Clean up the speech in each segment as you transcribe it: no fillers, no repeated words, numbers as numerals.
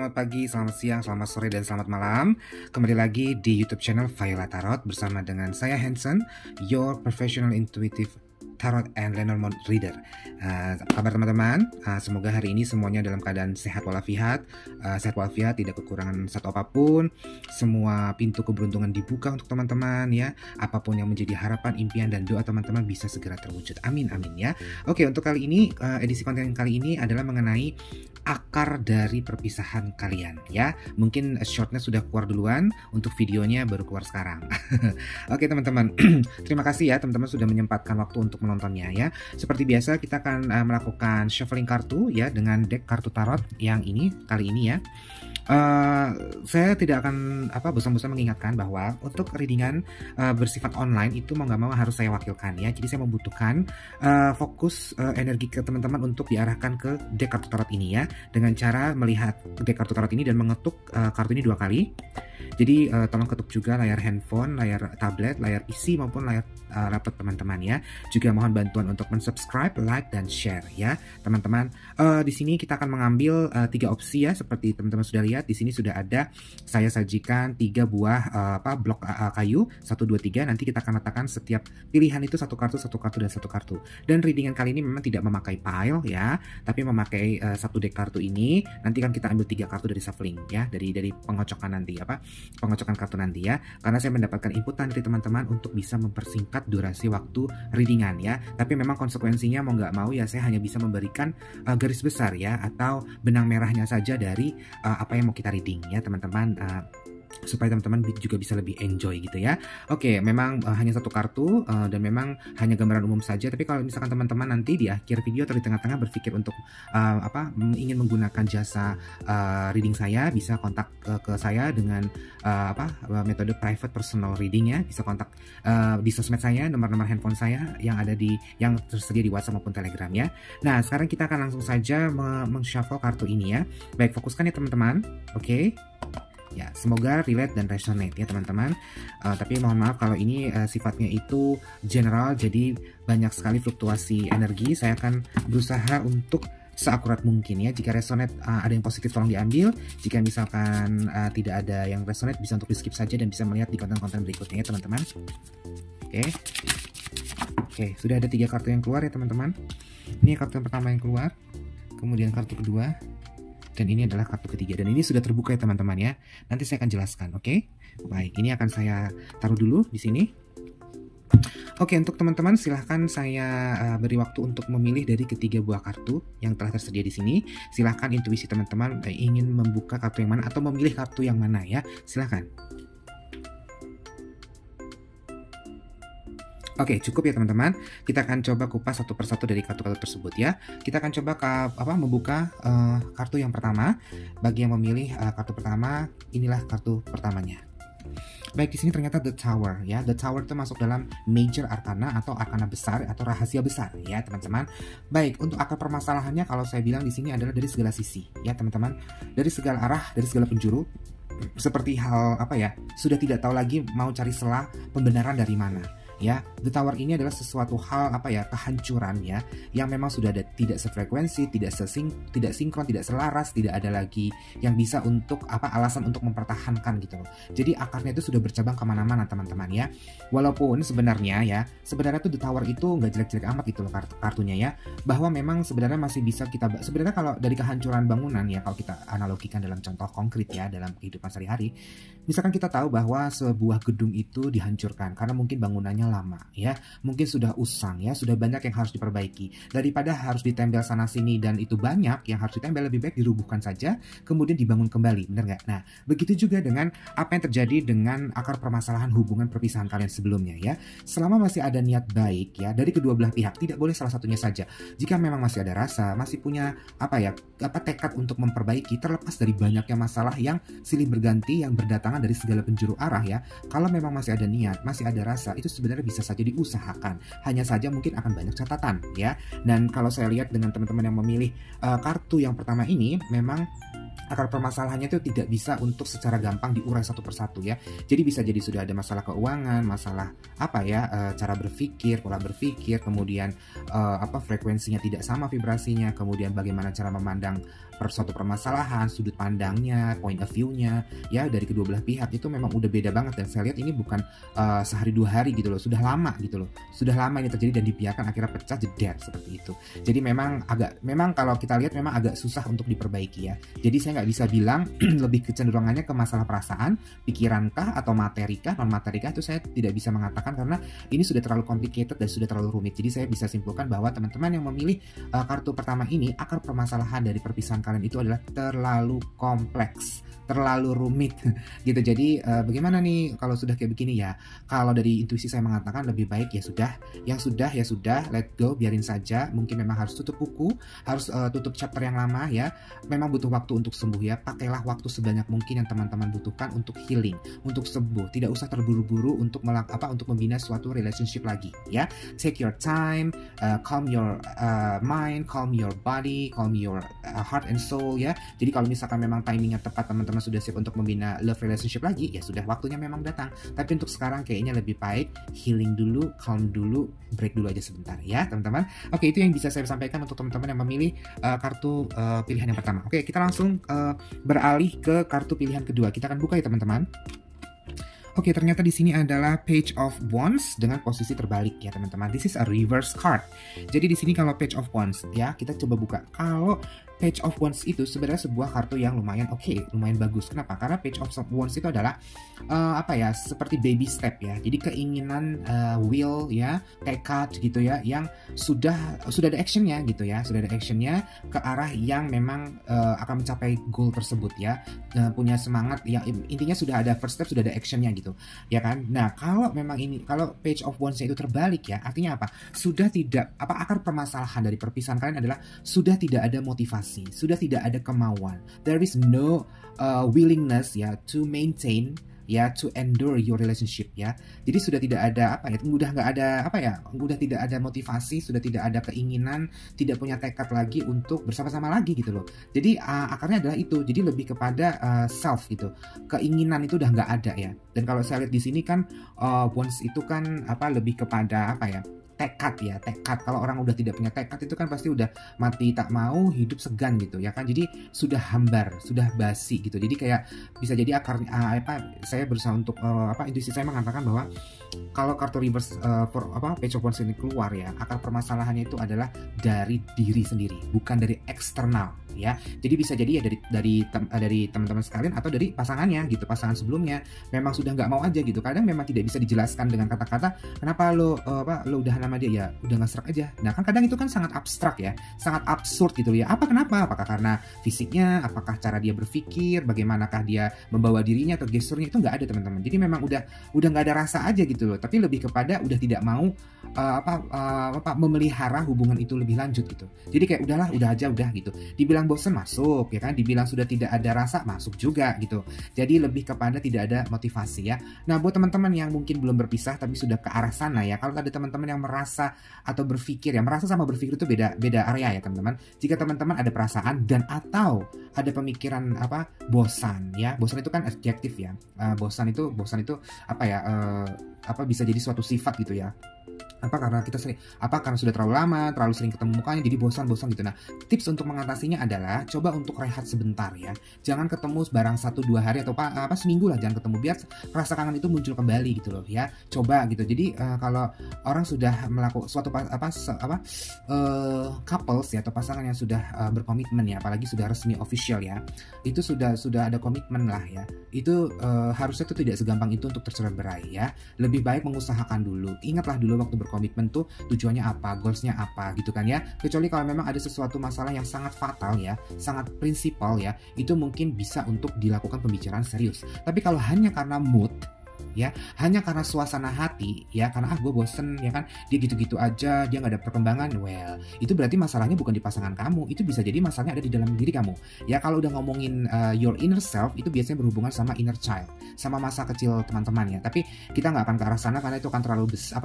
selamat pagi, selamat siang, selamat sore, dan selamat malam. Kembali lagi di YouTube channel Viola Tarot bersama dengan saya Hansen, your professional intuitive Tarot and Lenormand Reader. Kabar teman-teman, semoga hari ini semuanya dalam keadaan sehat walafiat, tidak kekurangan satu apapun, semua pintu keberuntungan dibuka untuk teman-teman ya, apapun yang menjadi harapan, impian, dan doa teman-teman bisa segera terwujud. Amin, amin ya. Oke, untuk kali ini, edisi konten kali ini adalah mengenai akar dari perpisahan kalian ya. Mungkin shortnya sudah keluar duluan, untuk videonya baru keluar sekarang. Oke teman-teman, terima kasih ya teman-teman sudah menyempatkan waktu untuk menontonnya ya. Seperti biasa kita akan melakukan shuffling kartu ya dengan deck kartu tarot yang ini kali ini ya. Saya tidak akan bosan-bosan mengingatkan bahwa untuk readingan bersifat online itu mau nggak mau harus saya wakilkan ya. Jadi saya membutuhkan fokus energi ke teman-teman untuk diarahkan ke deck kartu tarot ini ya, dengan cara melihat deck kartu tarot ini dan mengetuk kartu ini 2 kali. Jadi tolong ketuk juga layar handphone, layar tablet, layar PC maupun layar laptop teman-teman ya. Juga mohon bantuan untuk mensubscribe, like, dan share ya teman-teman. Di sini kita akan mengambil 3 opsi ya, seperti teman-teman sudah lihat. Di sini sudah ada saya sajikan 3 buah blok kayu 1, 2, 3. Nanti kita akan letakkan setiap pilihan itu satu kartu, dan satu kartu. Dan readingan kali ini memang tidak memakai pile ya, tapi memakai satu deck kartu ini. Nanti kan kita ambil 3 kartu dari shuffling ya, dari pengocokan nanti pengocokan kartu nanti ya, karena saya mendapatkan inputan dari teman-teman untuk bisa mempersingkat durasi waktu readingan ya. Tapi memang konsekuensinya mau nggak mau ya, saya hanya bisa memberikan garis besar ya, atau benang merahnya saja dari apa yang mau kita reading ya teman-teman, supaya teman-teman juga bisa lebih enjoy gitu ya. Oke, memang hanya satu kartu dan memang hanya gambaran umum saja. Tapi kalau misalkan teman-teman nanti di akhir video atau di tengah-tengah berpikir untuk ingin menggunakan jasa reading saya, bisa kontak ke saya dengan metode private personal reading ya. Bisa kontak di sosmed saya, nomor-nomor handphone saya yang ada yang tersedia di WhatsApp maupun Telegram ya. Nah, sekarang kita akan langsung saja meng-shuffle kartu ini ya. Baik, fokuskan ya teman-teman. Oke. Ya, semoga relate dan resonate ya teman-teman. Tapi mohon maaf kalau ini sifatnya itu general, jadi banyak sekali fluktuasi energi. Saya akan berusaha untuk seakurat mungkin ya. Jika resonate ada yang positif tolong diambil. Jika misalkan tidak ada yang resonate, bisa untuk di skip saja dan bisa melihat di konten-konten berikutnya ya teman-teman. Oke, sudah ada 3 kartu yang keluar ya teman-teman. Ini kartu yang pertama yang keluar, kemudian kartu kedua, dan ini adalah kartu ketiga. Dan ini sudah terbuka ya teman-teman ya. Nanti saya akan jelaskan, oke? Baik, ini akan saya taruh dulu di sini. Oke, untuk teman-teman silahkan saya beri waktu untuk memilih dari ketiga buah kartu yang telah tersedia di sini. Silahkan intuisi teman-teman ingin membuka kartu yang mana atau memilih kartu yang mana ya. Silahkan. Oke, cukup ya teman-teman. Kita akan coba kupas satu persatu dari kartu-kartu tersebut ya. Kita akan coba membuka kartu yang pertama. Bagi yang memilih kartu pertama, inilah kartu pertamanya. Baik, di sini ternyata The Tower ya. The Tower itu masuk dalam major arcana atau arcana besar atau rahasia besar ya teman-teman. Baik, untuk akar permasalahannya kalau saya bilang di sini adalah dari segala sisi ya teman-teman. Dari segala arah, dari segala penjuru. Seperti hal sudah tidak tahu lagi mau cari celah pembenaran dari mana. Ya, The Tower ini adalah sesuatu hal kehancuran ya, yang memang sudah tidak sefrekuensi, tidak sinkron, tidak selaras, tidak ada lagi yang bisa untuk alasan untuk mempertahankan gitu loh. Jadi akarnya itu sudah bercabang kemana-mana teman-teman ya. Walaupun sebenarnya tuh The Tower itu nggak jelek-jelek amat gitu loh kartunya ya, bahwa memang sebenarnya masih bisa sebenarnya kalau dari kehancuran bangunan ya, kalau kita analogikan dalam contoh konkret ya dalam kehidupan sehari-hari, misalkan kita tahu bahwa sebuah gedung itu dihancurkan karena mungkin bangunannya lama ya, mungkin sudah usang ya, sudah banyak yang harus diperbaiki. Daripada harus ditempel sana sini dan itu banyak yang harus ditempel, lebih baik dirubuhkan saja kemudian dibangun kembali, benar nggak? Nah, begitu juga dengan apa yang terjadi dengan akar permasalahan hubungan perpisahan kalian sebelumnya ya. Selama masih ada niat baik ya dari kedua belah pihak, tidak boleh salah satunya saja. Jika memang masih ada rasa, masih punya tekad untuk memperbaiki, terlepas dari banyaknya masalah yang silih berganti yang berdatangan dari segala penjuru arah ya. Kalau memang masih ada niat, masih ada rasa, itu sebenarnya bisa saja diusahakan. Hanya saja mungkin akan banyak catatan ya. Dan kalau saya lihat dengan teman-teman yang memilih kartu yang pertama ini, memang akar permasalahannya itu tidak bisa untuk secara gampang diurai satu persatu ya. Jadi bisa jadi sudah ada masalah keuangan, masalah apa ya, cara berpikir, pola berpikir, kemudian frekuensinya tidak sama vibrasinya, kemudian bagaimana cara memandang suatu permasalahan, sudut pandangnya, point of view-nya ya dari kedua belah pihak itu memang udah beda banget. Dan saya lihat ini bukan sehari dua hari gitu loh, sudah lama gitu loh, sudah lama ini terjadi dan dibiarkan akhirnya pecah jeder seperti itu. Jadi memang kalau kita lihat memang agak susah untuk diperbaiki ya. Jadi saya nggak bisa bilang lebih kecenderungannya ke masalah perasaan, pikirankah atau materikah, non materikah, itu saya tidak bisa mengatakan karena ini sudah terlalu complicated dan sudah terlalu rumit. Jadi saya bisa simpulkan bahwa teman-teman yang memilih kartu pertama ini, akar permasalahan dari perpisahan kalian itu adalah terlalu kompleks, terlalu rumit gitu. Jadi bagaimana nih kalau sudah kayak begini ya? Kalau dari intuisi saya mengatakan lebih baik ya sudah, let go, biarin saja. Mungkin memang harus tutup buku, harus tutup chapter yang lama ya. Memang butuh waktu untuk sembuh ya. Pakailah waktu sebanyak mungkin yang teman-teman butuhkan untuk healing, untuk sembuh. Tidak usah terburu-buru untuk untuk membina suatu relationship lagi ya. Take your time, calm your mind, calm your body, calm your heart and soul ya. Jadi kalau misalkan memang timingnya tepat, teman-teman sudah siap untuk membina love relationship lagi, ya sudah waktunya memang datang. Tapi untuk sekarang kayaknya lebih baik healing dulu, calm dulu, break dulu aja sebentar ya teman-teman. Oke, itu yang bisa saya sampaikan untuk teman-teman yang memilih kartu pilihan yang pertama. Oke, kita langsung beralih ke kartu pilihan kedua. Kita akan buka ya teman-teman. Oke, ternyata di sini adalah Page of Wands dengan posisi terbalik ya teman-teman. This is a reverse card. Jadi di sini kalau Page of Wands ya, kita coba buka. Kalau Page of Wands itu sebenarnya sebuah kartu yang lumayan lumayan bagus. Kenapa? Karena Page of Wands itu adalah seperti baby step ya. Jadi keinginan, will ya, tekad gitu ya, yang sudah ada actionnya gitu ya, sudah ada actionnya ke arah yang memang akan mencapai goal tersebut ya. Punya semangat yang intinya sudah ada first step, sudah ada actionnya gitu ya kan. Nah kalau memang kalau Page of Wands itu terbalik ya, artinya apa? Sudah tidak akar permasalahan dari perpisahan kalian adalah sudah tidak ada motivasi, sudah tidak ada kemauan. There is no willingness ya to maintain ya, to endure your relationship ya. Jadi sudah tidak ada udah tidak ada motivasi, sudah tidak ada keinginan, tidak punya tekad lagi untuk bersama-sama lagi gitu loh. Jadi akarnya adalah itu. Jadi lebih kepada self gitu. Keinginan itu udah nggak ada ya. Dan kalau saya lihat di sini kan Wands itu kan lebih kepada tekad ya, tekad. Kalau orang udah tidak punya tekad itu kan pasti udah mati tak mau, hidup segan gitu ya kan. Jadi sudah hambar, sudah basi gitu. Jadi kayak bisa jadi saya berusaha untuk intuisi saya mengatakan bahwa kalau kartu reverse Page of Wands ini keluar ya, akar permasalahannya itu adalah dari diri sendiri, bukan dari eksternal ya. Jadi bisa jadi ya dari teman-teman sekalian atau dari pasangannya gitu, pasangan sebelumnya memang sudah nggak mau aja gitu. Kadang memang tidak bisa dijelaskan dengan kata-kata, kenapa lo udah nama dia ya, udah nggak serak aja. Nah kan kadang itu kan sangat abstrak ya, sangat absurd gitu ya. Kenapa? Apakah karena fisiknya, apakah cara dia berpikir, bagaimanakah dia membawa dirinya atau gesturnya, itu nggak ada teman-teman. Jadi memang udah nggak ada rasa aja gitu loh. Tapi lebih kepada udah tidak mau memelihara hubungan itu lebih lanjut gitu. Jadi kayak udah aja gitu. Dibilang bosan masuk ya kan, dibilang sudah tidak ada rasa masuk juga gitu. Jadi lebih kepada tidak ada motivasi ya. Nah buat teman-teman yang mungkin belum berpisah tapi sudah ke arah sana ya, kalau ada teman-teman yang merasa atau berpikir ya, merasa sama berpikir itu beda area ya teman-teman. Jika teman-teman ada perasaan dan atau ada pemikiran bosan ya, bosan itu kan adjektif ya. Bosan itu bisa jadi suatu sifat gitu ya. Karena kita sering karena sudah terlalu lama, terlalu sering ketemu mukanya jadi bosan gitu. Nah tips untuk mengatasinya adalah coba untuk rehat sebentar ya. Jangan ketemu barang 1-2 hari atau seminggu lah, jangan ketemu, biar rasa kangen itu muncul kembali gitu loh ya. Coba gitu. Jadi kalau orang sudah melakukan suatu couples ya, atau pasangan yang sudah berkomitmen ya, apalagi sudah resmi official ya, itu sudah ada komitmen lah ya. Itu harusnya itu tidak segampang itu untuk tercerai ya. Lebih baik mengusahakan dulu. Ingatlah dulu waktu berkomitmen tuh tujuannya apa, goalsnya apa gitu kan ya. Kecuali kalau memang ada sesuatu masalah yang sangat fatal ya, sangat prinsipal ya, itu mungkin bisa untuk dilakukan pembicaraan serius. Tapi kalau hanya karena mood ya, hanya karena suasana hati ya, karena gue bosen ya kan, dia gitu-gitu aja, dia nggak ada perkembangan. Well, itu berarti masalahnya bukan di pasangan kamu, itu bisa jadi masalahnya ada di dalam diri kamu ya. Kalau udah ngomongin your inner self, itu biasanya berhubungan sama inner child, sama masa kecil teman-teman ya. Tapi kita nggak akan ke arah sana karena itu akan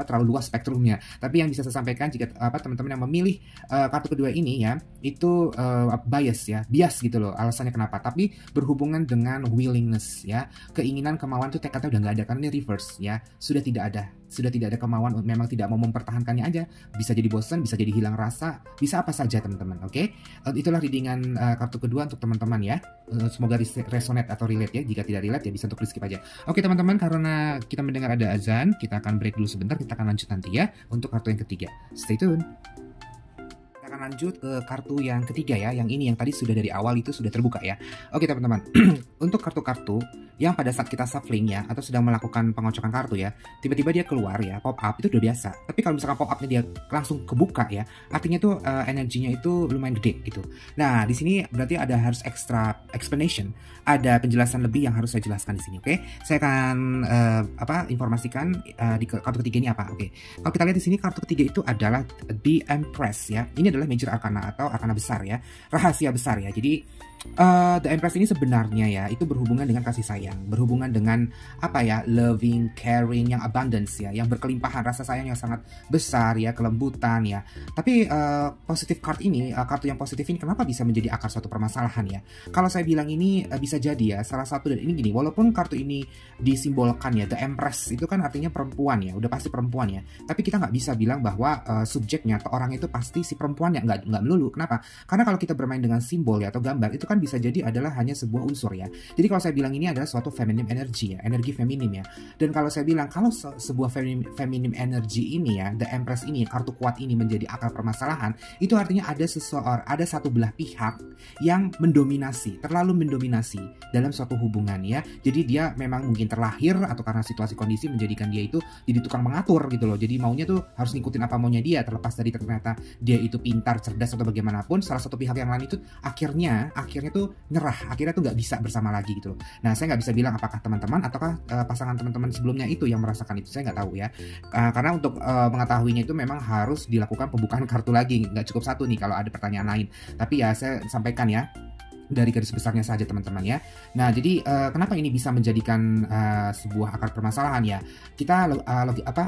terlalu luas spektrumnya. Tapi yang bisa saya sampaikan, jika teman-teman yang memilih kartu kedua ini ya, itu bias gitu loh alasannya kenapa, tapi berhubungan dengan willingness ya, keinginan, kemauan tuh tekadnya udah nggak ada, karena ini reverse ya, sudah tidak ada kemauan, memang tidak mau mempertahankannya aja, bisa jadi bosan, bisa jadi hilang rasa, bisa apa saja teman-teman. Oke, itulah readingan kartu kedua untuk teman-teman ya. Semoga resonate atau relate ya. Jika tidak relate ya bisa untuk di skip aja. Oke teman-teman, karena kita mendengar ada azan, kita akan break dulu sebentar, kita akan lanjut nanti ya untuk kartu yang ketiga. Stay tune. Akan lanjut ke kartu yang ketiga ya, yang ini yang tadi sudah dari awal itu sudah terbuka ya. Oke teman-teman, untuk kartu-kartu yang pada saat kita shuffling ya, atau sedang melakukan pengocokan kartu ya, tiba-tiba dia keluar ya, pop up, itu udah biasa. Tapi kalau misalkan pop upnya dia langsung kebuka ya, artinya tuh energinya itu lumayan gede gitu. Nah di sini berarti ada harus extra explanation, ada penjelasan lebih yang harus saya jelaskan di sini. Oke, saya akan informasikan di kartu ketiga ini apa. Oke, kalau kita lihat di sini kartu ketiga itu adalah The Empress ya. Ini adalah major arcana atau arcana besar ya, rahasia besar ya. Jadi The Empress ini sebenarnya ya itu berhubungan dengan kasih sayang, berhubungan dengan apa ya, loving, caring, yang abundance ya, yang berkelimpahan, rasa sayang yang sangat besar ya, kelembutan ya. Tapi positive card ini, kartu yang positif ini kenapa bisa menjadi akar suatu permasalahan ya? Kalau saya bilang ini bisa jadi ya salah satu, dan ini gini, walaupun kartu ini disimbolkan ya The Empress itu kan artinya perempuan ya, udah pasti perempuan ya. Tapi kita nggak bisa bilang bahwa subjeknya atau orang itu pasti si perempuan ya, nggak melulu. Kenapa? Karena kalau kita bermain dengan simbol ya atau gambar itu kan bisa jadi adalah hanya sebuah unsur ya. Jadi kalau saya bilang ini adalah suatu feminine energy ya, energi feminim ya. Dan kalau saya bilang kalau sebuah feminine energy ini ya, The Empress ini, kartu kuat ini menjadi akar permasalahan, itu artinya ada satu belah pihak yang mendominasi, terlalu mendominasi dalam suatu hubungan ya. Jadi dia memang mungkin terlahir atau karena situasi kondisi menjadikan dia itu jadi tukang mengatur gitu loh. Jadi maunya tuh harus ngikutin apa maunya dia, terlepas dari ternyata dia itu pintar, cerdas atau bagaimanapun, salah satu pihak yang lain itu akhirnya tuh nyerah, akhirnya tuh nggak bisa bersama lagi gitu loh. Nah saya nggak bisa bilang apakah teman-teman ataukah pasangan teman-teman sebelumnya itu yang merasakan itu, saya nggak tahu ya. Karena untuk mengetahuinya itu memang harus dilakukan pembukaan kartu lagi, nggak cukup satu nih kalau ada pertanyaan lain. Tapi ya saya sampaikan ya dari garis besarnya saja teman-teman ya. Nah jadi kenapa ini bisa menjadikan sebuah akar permasalahan ya? Kita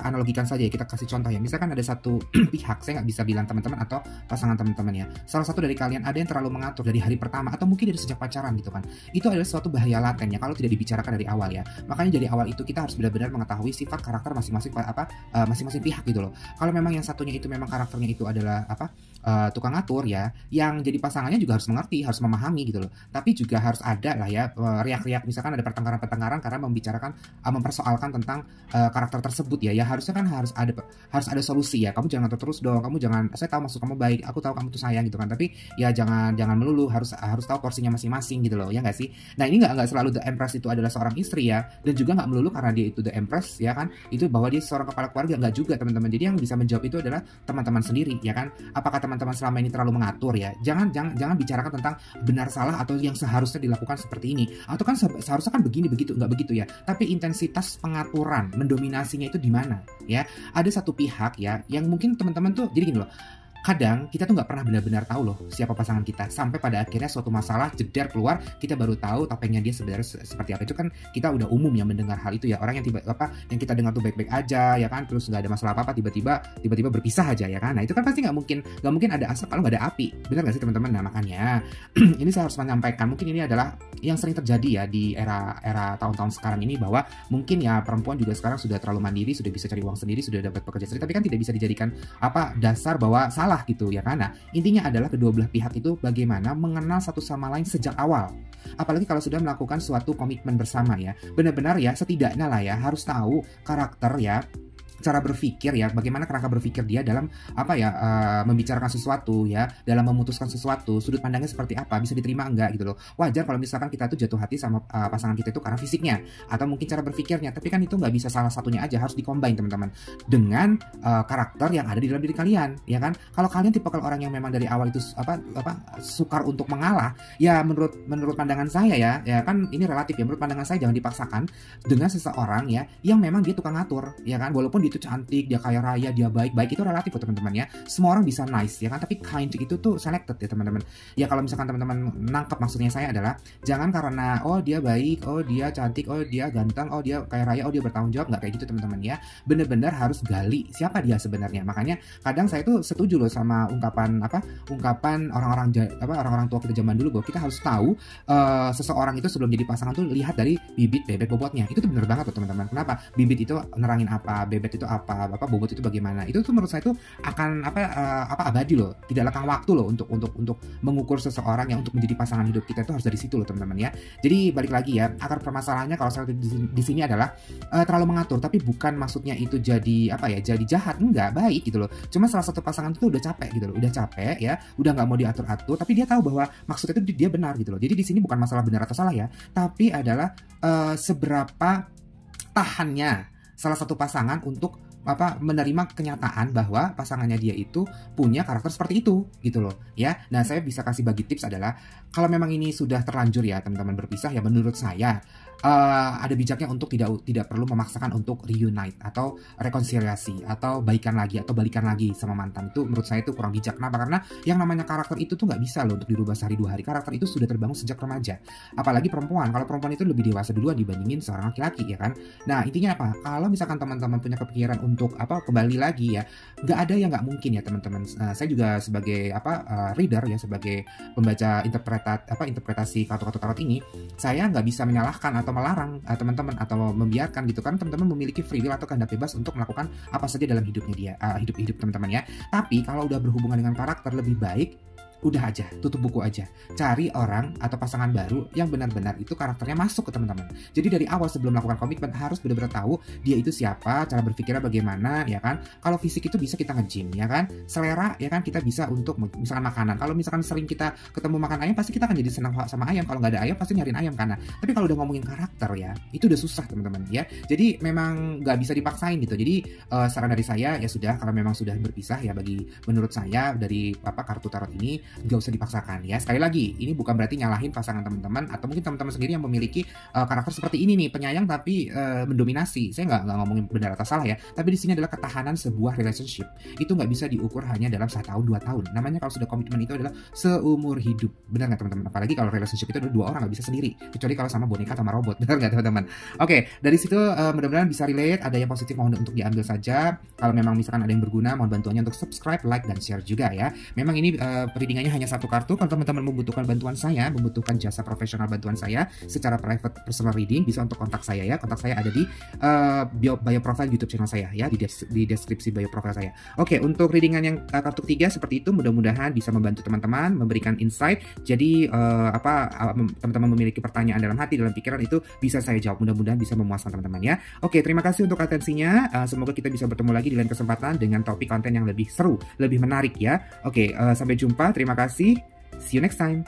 analogikan saja ya, kita kasih contoh ya. Misalkan ada satu pihak, saya nggak bisa bilang teman-teman atau pasangan teman-teman ya. Salah satu dari kalian ada yang terlalu mengatur dari hari pertama atau mungkin dari sejak pacaran gitu kan. Itu adalah suatu bahaya laten ya kalau tidak dibicarakan dari awal ya. Makanya dari awal itu kita harus benar-benar mengetahui sifat karakter masing-masing masing-masing pihak gitu loh. Kalau memang yang satunya itu memang karakternya itu adalah tukang ngatur ya, yang jadi pasangannya juga harus mengerti, harus memahami gitu loh. Tapi juga harus ada lah ya riak-riak, misalkan ada pertengkaran karena mempersoalkan tentang karakter tersebut ya. Ya harusnya kan harus ada solusi ya. Kamu jangan ngatur terus dong. Kamu jangan, saya tahu maksud kamu baik, aku tahu kamu tuh sayang gitu kan. Tapi ya jangan melulu, harus tahu porsinya masing-masing gitu loh. Ya nggak sih? Nah, ini nggak selalu The Empress itu adalah seorang istri ya, dan juga nggak melulu karena dia itu The Empress ya kan. Itu bahwa dia seorang kepala keluarga, nggak juga teman-teman. Jadi yang bisa menjawab itu adalah teman-teman sendiri ya kan. Apakah teman-teman selama ini terlalu mengatur ya? Jangan bicarakan tentang benar salah atau yang seharusnya dilakukan seperti ini, atau kan seharusnya kan begini begitu, nggak begitu ya. Tapi intensitas pengaturan mendominasinya itu di mana ya? Ada satu pihak ya yang mungkin teman-teman tuh jadi gini loh. Kadang kita tuh nggak pernah benar-benar tahu loh siapa pasangan kita, sampai pada akhirnya suatu masalah jeder keluar, kita baru tahu topengnya dia sebenarnya seperti apa. Itu kan kita udah umum ya mendengar hal itu ya, orang yang yang kita dengar tuh baik-baik aja ya kan, terus nggak ada masalah apa-apa, tiba-tiba berpisah aja ya kan. Nah itu kan pasti nggak mungkin ada asap kalau nggak ada api, benar nggak sih teman-teman? Nah makanya ini saya harus menyampaikan, mungkin ini adalah yang sering terjadi ya di era tahun-tahun sekarang ini, bahwa mungkin ya perempuan juga sekarang sudah terlalu mandiri, sudah bisa cari uang sendiri, sudah dapat pekerja sendiri, tapi kan tidak bisa dijadikan dasar bahwa salah gitu ya kan. Nah, intinya adalah kedua belah pihak itu bagaimana mengenal satu sama lain sejak awal. Apalagi kalau sudah melakukan suatu komitmen bersama ya. Benar-benar ya setidaknya lah ya harus tahu karakter ya, cara berpikir ya, bagaimana kerangka berpikir dia dalam apa ya, membicarakan sesuatu ya, dalam memutuskan sesuatu, sudut pandangnya seperti apa, bisa diterima enggak gitu loh. Wajar kalau misalkan kita tuh jatuh hati sama pasangan kita itu karena fisiknya atau mungkin cara berpikirnya, tapi kan itu nggak bisa salah satunya aja, harus dikombin teman-teman dengan karakter yang ada di dalam diri kalian, ya kan? Kalau kalian tipe orang yang memang dari awal itu sukar untuk mengalah, ya menurut pandangan saya ya kan ini relatif ya, menurut pandangan saya jangan dipaksakan dengan seseorang ya yang memang dia tukang ngatur, ya kan? Walaupun dia itu cantik, dia kaya raya, dia baik itu relatif loh teman-teman ya. Semua orang bisa nice ya kan, tapi kind itu tuh selected ya teman-teman. Ya kalau misalkan teman-teman nangkep maksudnya saya adalah jangan karena oh dia baik, oh dia cantik, oh dia ganteng, oh dia kaya raya, oh dia bertanggung jawab, nggak kayak gitu teman-teman ya. Bener-bener harus gali siapa dia sebenarnya. Makanya kadang saya tuh setuju loh sama ungkapan orang-orang tua kita zaman dulu, bahwa kita harus tahu seseorang itu sebelum jadi pasangan tuh lihat dari bibit, bebet, bobotnya. Itu tuh bener banget tuh teman-teman. Kenapa? Bibit itu nerangin apa, bebet itu apa, bobot itu bagaimana. Itu tuh menurut saya tuh akan abadi loh, tidak lekang waktu loh untuk mengukur seseorang yang untuk menjadi pasangan hidup kita. Itu harus dari situ loh teman-teman ya. Jadi balik lagi ya, akar permasalahannya kalau saya di sini adalah terlalu mengatur, tapi bukan maksudnya itu jadi jadi jahat, enggak, baik gitu loh. Cuma salah satu pasangan itu udah capek gitu loh, udah capek ya, udah nggak mau diatur-atur, tapi dia tahu bahwa maksudnya itu dia benar gitu loh. Jadi di sini bukan masalah benar atau salah ya, tapi adalah seberapa tahannya salah satu pasangan untuk menerima kenyataan bahwa pasangannya dia itu punya karakter seperti itu gitu loh ya. Nah, saya bisa kasih bagi tips adalah kalau memang ini sudah terlanjur ya teman-teman berpisah, ya menurut saya ada bijaknya untuk tidak perlu memaksakan untuk reunite atau rekonsiliasi atau baikan lagi atau balikan lagi sama mantan. Itu menurut saya itu kurang bijak. Kenapa? Karena yang namanya karakter itu tuh nggak bisa loh untuk dirubah sehari dua hari. Karakter itu sudah terbangun sejak remaja. Apalagi perempuan. Kalau perempuan itu lebih dewasa duluan dibandingin seorang laki-laki ya kan. Nah, intinya apa? Kalau misalkan teman-teman punya kepikiran untuk kembali lagi ya, nggak ada yang nggak mungkin ya teman-teman. Saya juga sebagai reader ya, sebagai pembaca interpretasi kartu-kartu tarot ini, saya nggak bisa menyalahkan atau melarang teman-teman atau membiarkan gitu kan. Teman-teman memiliki free will atau kehendak bebas untuk melakukan apa saja dalam hidupnya dia, hidup teman-teman ya. Tapi kalau udah berhubungan dengan karakter, lebih baik udah aja, tutup buku aja. Cari orang atau pasangan baru yang benar-benar itu karakternya masuk ke teman-teman. Jadi dari awal sebelum melakukan komitmen harus benar-benar tahu dia itu siapa, cara berpikirnya bagaimana, ya kan? Kalau fisik itu bisa kita nge-gym, ya kan? Selera, ya kan, kita bisa untuk misalkan makanan. Kalau misalkan sering kita ketemu makan ayam, pasti kita akan jadi senang sama ayam. Kalau nggak ada ayam, pasti nyariin ayam karena. Tapi kalau udah ngomongin karakter ya, itu udah susah teman-teman ya. Jadi memang nggak bisa dipaksain gitu. Jadi saran dari saya ya sudah, kalau memang sudah berpisah ya, bagi menurut saya dari kartu tarot ini nggak usah dipaksakan ya. Sekali lagi, ini bukan berarti nyalahin pasangan teman-teman atau mungkin teman-teman sendiri yang memiliki karakter seperti ini nih, penyayang tapi mendominasi. Saya nggak ngomongin benar atau salah ya, tapi di sini adalah ketahanan sebuah relationship itu nggak bisa diukur hanya dalam 1 tahun 2 tahun. Namanya kalau sudah komitmen itu adalah seumur hidup, benar nggak teman-teman? Apalagi kalau relationship itu adalah 2 orang, nggak bisa sendiri, kecuali kalau sama boneka sama robot, benar nggak teman-teman? Oke, dari situ mudah-mudahan bisa relate. Ada yang positif mohon untuk diambil saja. Kalau memang misalkan ada yang berguna, mohon bantuannya untuk subscribe, like, dan share juga ya. Memang ini readingannya hanya satu kartu. Kalau teman-teman membutuhkan bantuan saya, membutuhkan jasa profesional bantuan saya secara private personal reading, bisa untuk kontak saya ya. Kontak saya ada di bio profile YouTube channel saya ya, di deskripsi bio profile saya. Oke, untuk readingan yang kartu ketiga seperti itu, mudah-mudahan bisa membantu teman-teman, memberikan insight. Jadi teman-teman memiliki pertanyaan dalam hati, dalam pikiran, itu bisa saya jawab. Mudah-mudahan bisa memuaskan teman-teman ya. Oke, terima kasih untuk atensinya. Semoga kita bisa bertemu lagi di lain kesempatan dengan topik konten yang lebih seru, lebih menarik ya. Oke, sampai jumpa. Terima kasih. See you next time.